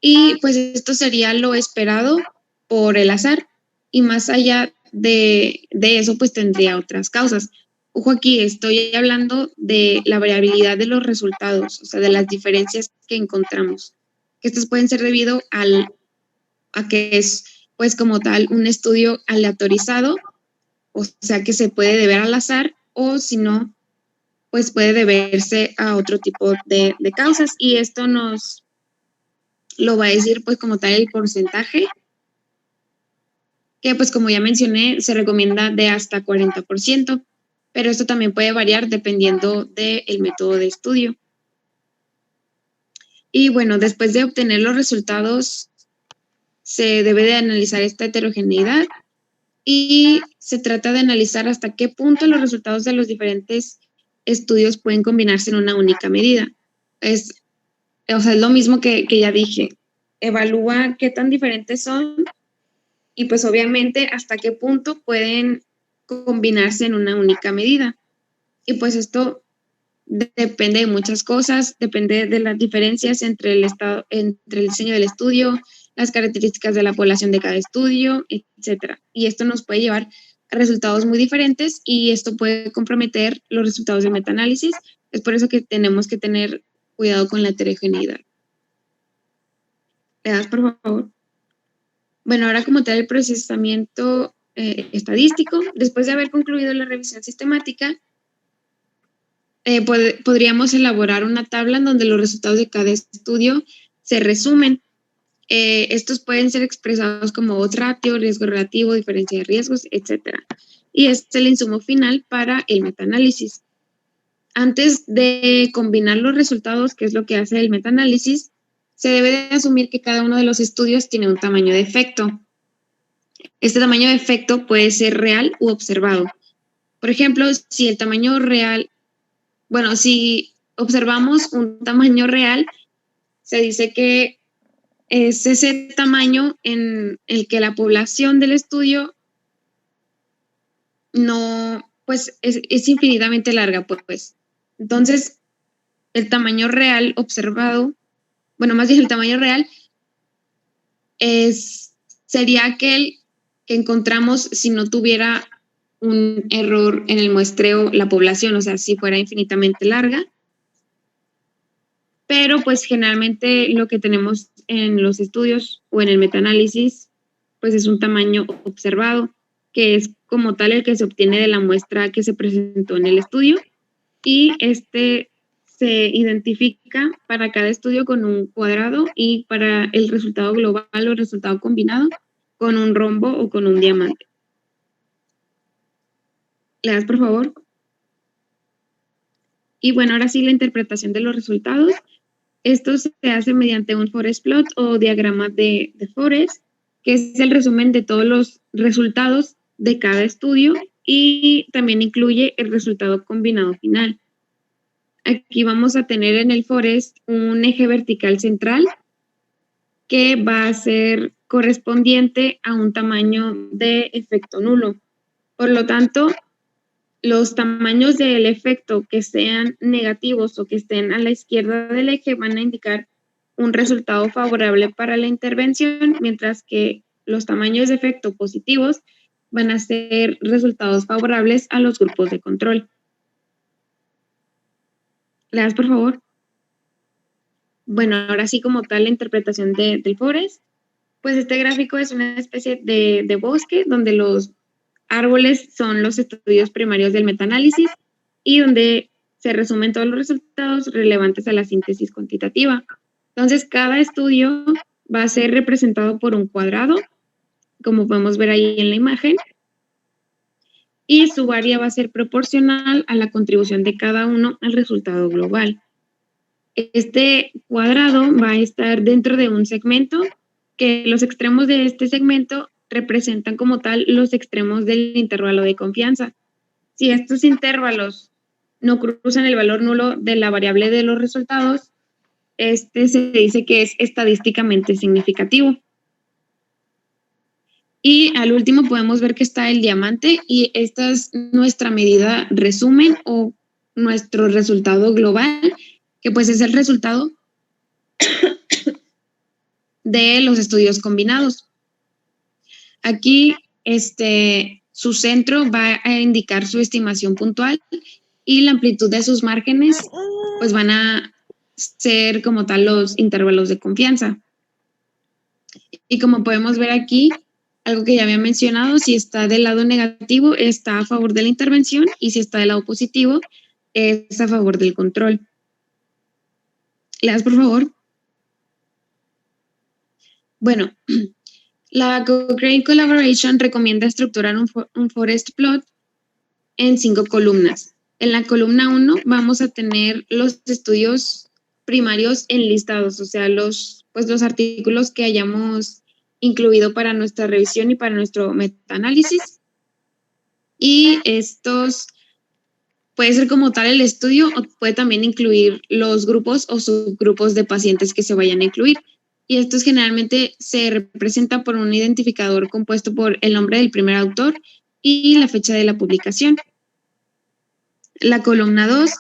y pues esto sería lo esperado por el azar, y más allá de eso pues tendría otras causas. Ojo aquí, estoy hablando de la variabilidad de los resultados, o sea, de las diferencias que encontramos. Estas pueden ser debido a que es pues como tal un estudio aleatorizado, o sea que se puede deber al azar, o si no, pues puede deberse a otro tipo de causas, y esto nos lo va a decir pues como tal el porcentaje, que pues como ya mencioné, se recomienda de hasta 40%, pero esto también puede variar dependiendo del método de estudio. Y bueno, después de obtener los resultados, se debe de analizar esta heterogeneidad y se trata de analizar hasta qué punto los resultados de los diferentes estudios pueden combinarse en una única medida. O sea, es lo mismo que ya dije. Evalúa qué tan diferentes son y pues obviamente hasta qué punto pueden combinarse en una única medida. Y pues esto depende de muchas cosas, depende de las diferencias entre el diseño del estudio, las características de la población de cada estudio, etcétera. Y esto nos puede llevar a resultados muy diferentes y esto puede comprometer los resultados de metaanálisis. Es por eso que tenemos que tener cuidado con la heterogeneidad. ¿Le das, por favor? Bueno, ahora como tal el procesamiento estadístico, después de haber concluido la revisión sistemática, podríamos elaborar una tabla en donde los resultados de cada estudio se resumen. Estos pueden ser expresados como odds ratio, riesgo relativo, diferencia de riesgos, etc. Y este es el insumo final para el metaanálisis. Antes de combinar los resultados, que es lo que hace el metaanálisis, se debe de asumir que cada uno de los estudios tiene un tamaño de efecto. Este tamaño de efecto puede ser real u observado. Por ejemplo, si el tamaño real, bueno, si observamos un tamaño real, se dice que es ese tamaño en el que la población del estudio no, pues es infinitamente larga, pues. Entonces, el tamaño real observado, bueno, más bien el tamaño real sería aquel que encontramos si no tuviera un error en el muestreo la población, o sea, si fuera infinitamente larga. Pero pues generalmente lo que tenemos en los estudios o en el metaanálisis, pues es un tamaño observado, que es como tal el que se obtiene de la muestra que se presentó en el estudio, y este se identifica para cada estudio con un cuadrado y para el resultado global o el resultado combinado con un rombo o con un diamante. ¿Le das, por favor? Y bueno, ahora sí la interpretación de los resultados. Esto se hace mediante un forest plot o diagrama de forest, que es el resumen de todos los resultados de cada estudio y también incluye el resultado combinado final. Aquí vamos a tener en el forest un eje vertical central que va a ser correspondiente a un tamaño de efecto nulo. Por lo tanto, los tamaños del efecto que sean negativos o que estén a la izquierda del eje van a indicar un resultado favorable para la intervención, mientras que los tamaños de efecto positivos van a ser resultados favorables a los grupos de control. ¿Le das, por favor? Bueno, ahora sí como tal la interpretación del forest, pues este gráfico es una especie de bosque donde los árboles son los estudios primarios del metaanálisis y donde se resumen todos los resultados relevantes a la síntesis cuantitativa. Entonces, cada estudio va a ser representado por un cuadrado, como podemos ver ahí en la imagen, y su área va a ser proporcional a la contribución de cada uno al resultado global. Este cuadrado va a estar dentro de un segmento, que los extremos de este segmento representan como tal los extremos del intervalo de confianza. Si estos intervalos no cruzan el valor nulo de la variable de los resultados, este se dice que es estadísticamente significativo. Y al último podemos ver que está el diamante y esta es nuestra medida resumen o nuestro resultado global, que pues es el resultado de los estudios combinados. Aquí su centro va a indicar su estimación puntual y la amplitud de sus márgenes pues van a ser como tal los intervalos de confianza. Y como podemos ver aquí, algo que ya había mencionado, si está del lado negativo, está a favor de la intervención, y si está del lado positivo, es a favor del control. ¿Le das, por favor? Bueno, la Cochrane Collaboration recomienda estructurar un forest plot en 5 columnas. En la columna 1 vamos a tener los estudios primarios enlistados, o sea, los artículos que hayamos incluido para nuestra revisión y para nuestro metaanálisis. Y estos puede ser como tal el estudio, o puede también incluir los grupos o subgrupos de pacientes que se vayan a incluir. Y estos generalmente se representan por un identificador compuesto por el nombre del primer autor y la fecha de la publicación. La columna 2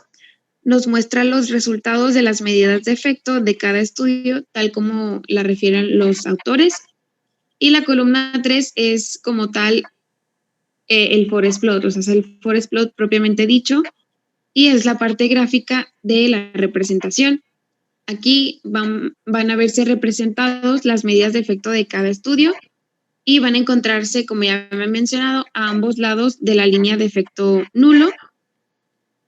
nos muestra los resultados de las medidas de efecto de cada estudio, tal como la refieren los autores. Y la columna 3 es como tal el forest plot, o sea, es el forest plot propiamente dicho, y es la parte gráfica de la representación. Aquí van a verse representados las medidas de efecto de cada estudio y van a encontrarse, como ya me he mencionado, a ambos lados de la línea de efecto nulo,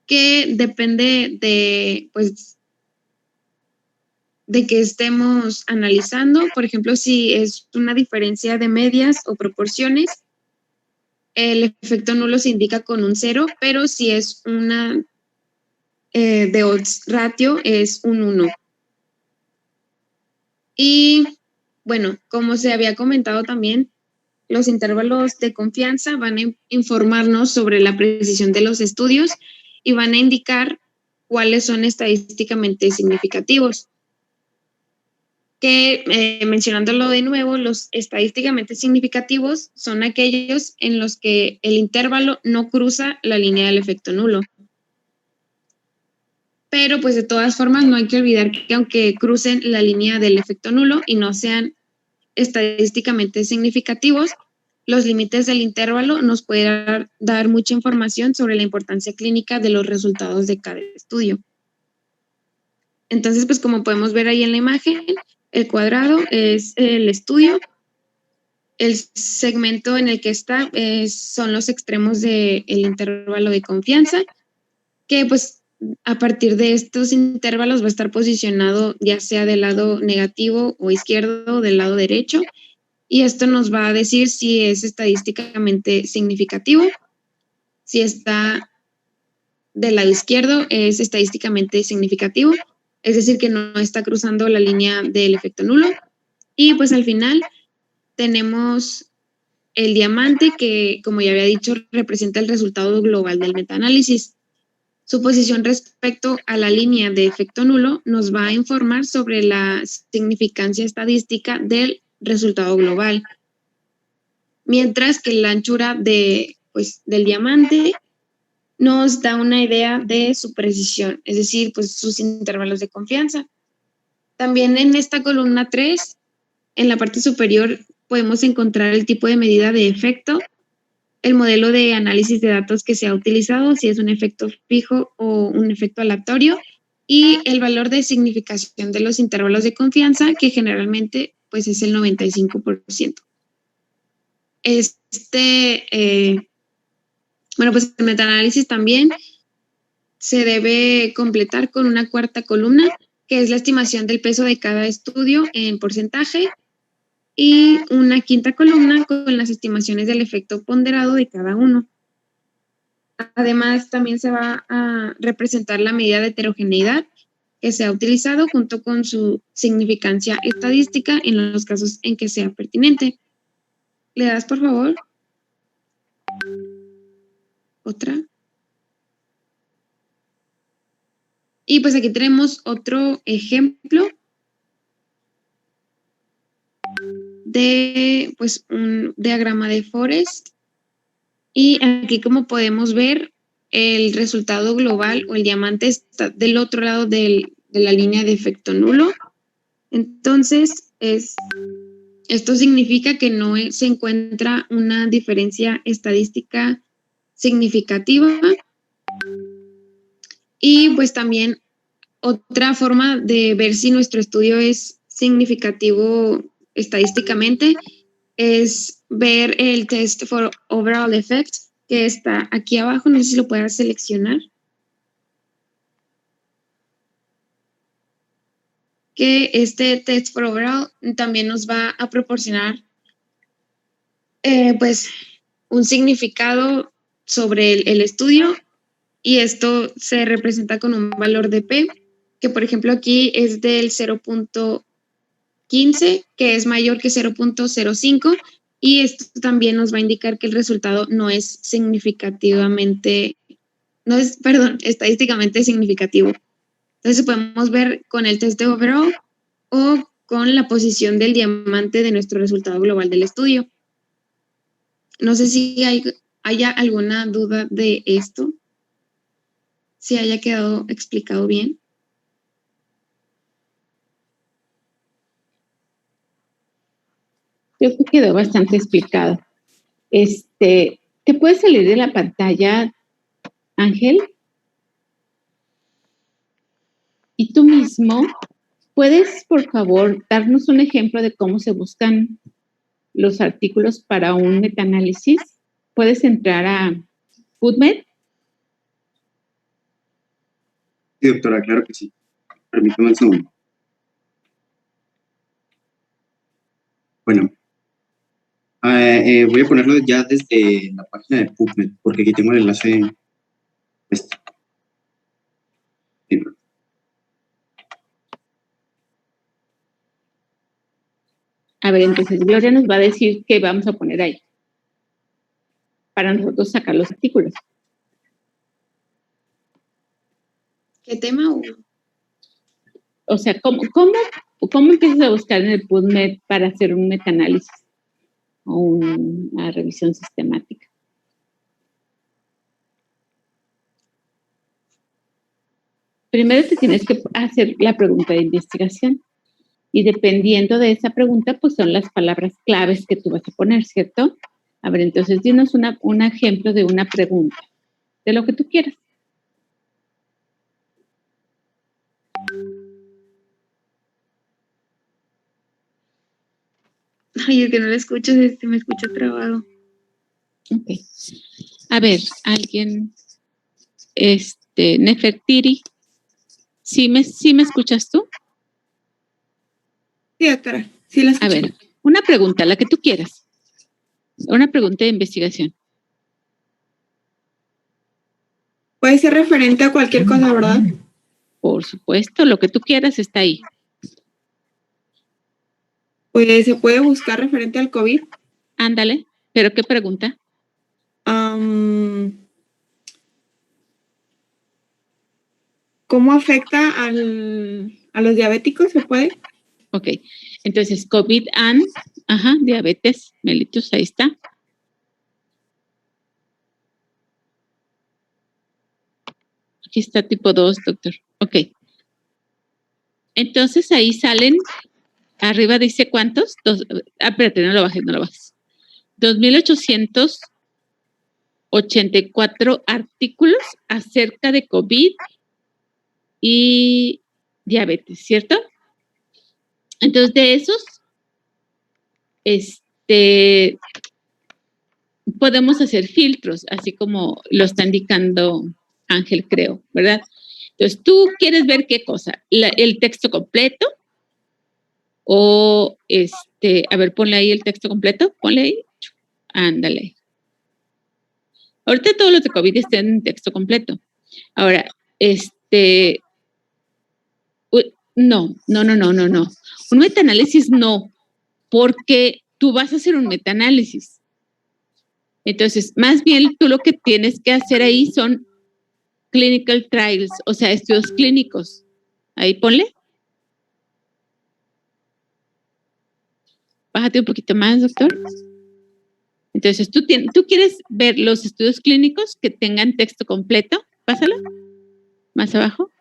que depende de, pues, de que estemos analizando. Por ejemplo, si es una diferencia de medias o proporciones, el efecto nulo se indica con un 0, pero si es una de odds ratio es un 1. Y bueno, como se había comentado también, los intervalos de confianza van a informarnos sobre la precisión de los estudios y van a indicar cuáles son estadísticamente significativos. Que mencionándolo de nuevo, los estadísticamente significativos son aquellos en los que el intervalo no cruza la línea del efecto nulo. Pero pues de todas formas no hay que olvidar que aunque crucen la línea del efecto nulo y no sean estadísticamente significativos, los límites del intervalo nos pueden dar mucha información sobre la importancia clínica de los resultados de cada estudio. Entonces, pues como podemos ver ahí en la imagen, el cuadrado es el estudio, el segmento en el que está son los extremos del intervalo de confianza, que pues a partir de estos intervalos va a estar posicionado ya sea del lado negativo o izquierdo o del lado derecho, y esto nos va a decir si es estadísticamente significativo. Si está del lado izquierdo es estadísticamente significativo, es decir que no está cruzando la línea del efecto nulo. Y pues al final tenemos el diamante que, como ya había dicho, representa el resultado global del metaanálisis. Su posición respecto a la línea de efecto nulo nos va a informar sobre la significancia estadística del resultado global. Mientras que la anchura del diamante nos da una idea de su precisión, es decir, pues sus intervalos de confianza. También en esta columna 3, en la parte superior, podemos encontrar el tipo de medida de efecto, el modelo de análisis de datos que se ha utilizado, si es un efecto fijo o un efecto aleatorio, y el valor de significación de los intervalos de confianza, que generalmente pues es el 95%. Bueno, pues el metaanálisis también se debe completar con una cuarta columna, que es la estimación del peso de cada estudio en porcentaje, y una quinta columna con las estimaciones del efecto ponderado de cada uno. Además, también se va a representar la medida de heterogeneidad que se ha utilizado junto con su significancia estadística en los casos en que sea pertinente. ¿Le das, por favor? Otra. Y pues aquí tenemos otro ejemplo de pues un diagrama de Forest. Y aquí, como podemos ver, el resultado global o el diamante está del otro lado de la línea de efecto nulo. Entonces es Esto significa que no se encuentra una diferencia estadística significativa. Y pues también otra forma de ver si nuestro estudio es significativo estadísticamente es ver el Test for Overall Effect, que está aquí abajo, no sé si lo puedas seleccionar. Que este Test for Overall también nos va a proporcionar pues un significado sobre el estudio, y esto se representa con un valor de P, que por ejemplo aquí es del 0.15, que es mayor que 0.05, y esto también nos va a indicar que el resultado no es estadísticamente significativo. Entonces podemos ver con el test de overall o con la posición del diamante de nuestro resultado global del estudio. No sé si haya alguna duda de esto, si haya quedado explicado bien. Creo que quedó bastante explicado. ¿Te puedes salir de la pantalla, Ángel? Y tú mismo, ¿puedes, por favor, darnos un ejemplo de cómo se buscan los artículos para un metaanálisis? ¿Puedes entrar a PubMed? Sí, doctora, claro que sí. Permítame un segundo. Bueno, voy a ponerlo ya desde la página de PubMed, porque aquí tengo el enlace. Sí. A ver, entonces Gloria nos va a decir qué vamos a poner ahí para nosotros sacar los artículos. ¿Qué tema? O sea, ¿cómo empiezas a buscar en el PubMed para hacer un metaanálisis o una revisión sistemática? Primero te tienes que hacer la pregunta de investigación y dependiendo de esa pregunta, pues son las palabras claves que tú vas a poner, ¿cierto? A ver, entonces dinos un ejemplo de una pregunta, de lo que tú quieras. Ay, es que no lo escucho, me escucho trabado. Ok. A ver, alguien, Nefertiri, ¿sí me escuchas tú? Sí, doctora, sí la escucho. A ver, una pregunta, la que tú quieras. Una pregunta de investigación. Puede ser referente a cualquier cosa, ¿verdad? Por supuesto, lo que tú quieras está ahí. Pues se puede buscar referente al COVID. Ándale, ¿pero qué pregunta? ¿Cómo afecta a los diabéticos? ¿Se puede? Ok, entonces COVID and, diabetes mellitus, ahí está. Aquí está tipo 2, doctor. Ok. Entonces ahí salen, arriba dice ¿cuántos? Espérate, no lo bajes. 2,884 artículos acerca de COVID y diabetes, ¿cierto? Entonces, de esos, podemos hacer filtros, así como lo está indicando Ángel, creo, ¿verdad? Entonces, ¿tú quieres ver qué cosa? ¿El texto completo? O, a ver, ponle ahí el texto completo, ponle ahí. Ándale. Ahorita todos los de COVID están en texto completo. Ahora, no. Un metaanálisis no, porque tú vas a hacer un metaanálisis. Entonces, más bien tú lo que tienes que hacer ahí son clinical trials, o sea, estudios clínicos. Ahí ponle. Bájate un poquito más, doctor. Entonces, tú quieres ver los estudios clínicos que tengan texto completo. Pásalo. Más abajo.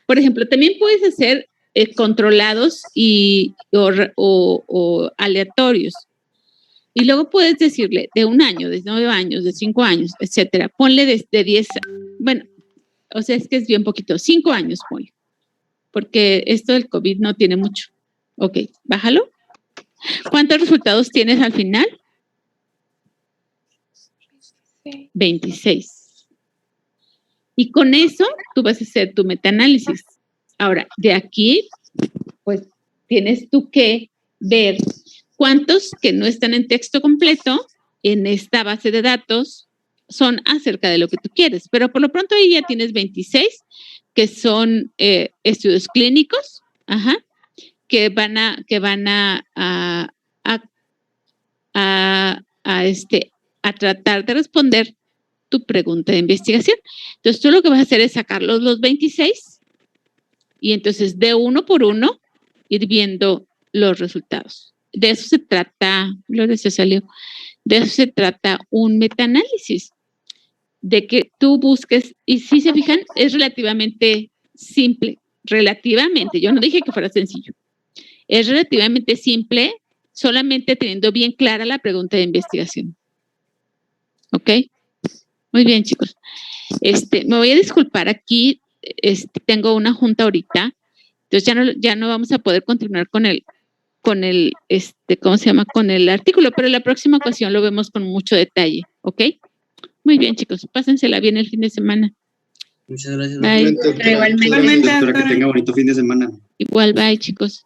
Por ejemplo, también puedes hacer controlados o aleatorios. Y luego puedes decirle de 1 año, de 9 años, de 5 años, etcétera. Ponle de 10, bueno, o sea, es que es bien poquito, 5 años ponle, porque esto del COVID no tiene mucho. Ok, bájalo. ¿Cuántos resultados tienes al final? 26. Y con eso tú vas a hacer tu metaanálisis. Ahora, de aquí, pues tienes tú que ver cuántos que no están en texto completo en esta base de datos son acerca de lo que tú quieres. Pero por lo pronto ahí ya tienes 26 que son estudios clínicos, que van a tratar de responder tu pregunta de investigación. Entonces, tú lo que vas a hacer es sacar los 26 y entonces de uno por uno ir viendo los resultados. De eso se trata, Gloria se salió, de eso se trata un metaanálisis, de que tú busques, y si se fijan, es relativamente simple, relativamente, yo no dije que fuera sencillo, es relativamente simple, solamente teniendo bien clara la pregunta de investigación. ¿Ok? Muy bien, chicos. Me voy a disculpar aquí, tengo una junta ahorita, entonces ya no vamos a poder continuar con el ¿cómo se llama? Con el artículo, pero en la próxima ocasión lo vemos con mucho detalle, ¿ok? Muy bien, chicos, pásensela bien el fin de semana. Muchas gracias. Bye. Igualmente, doctora, que tenga bonito fin de semana. Igual, bye, chicos.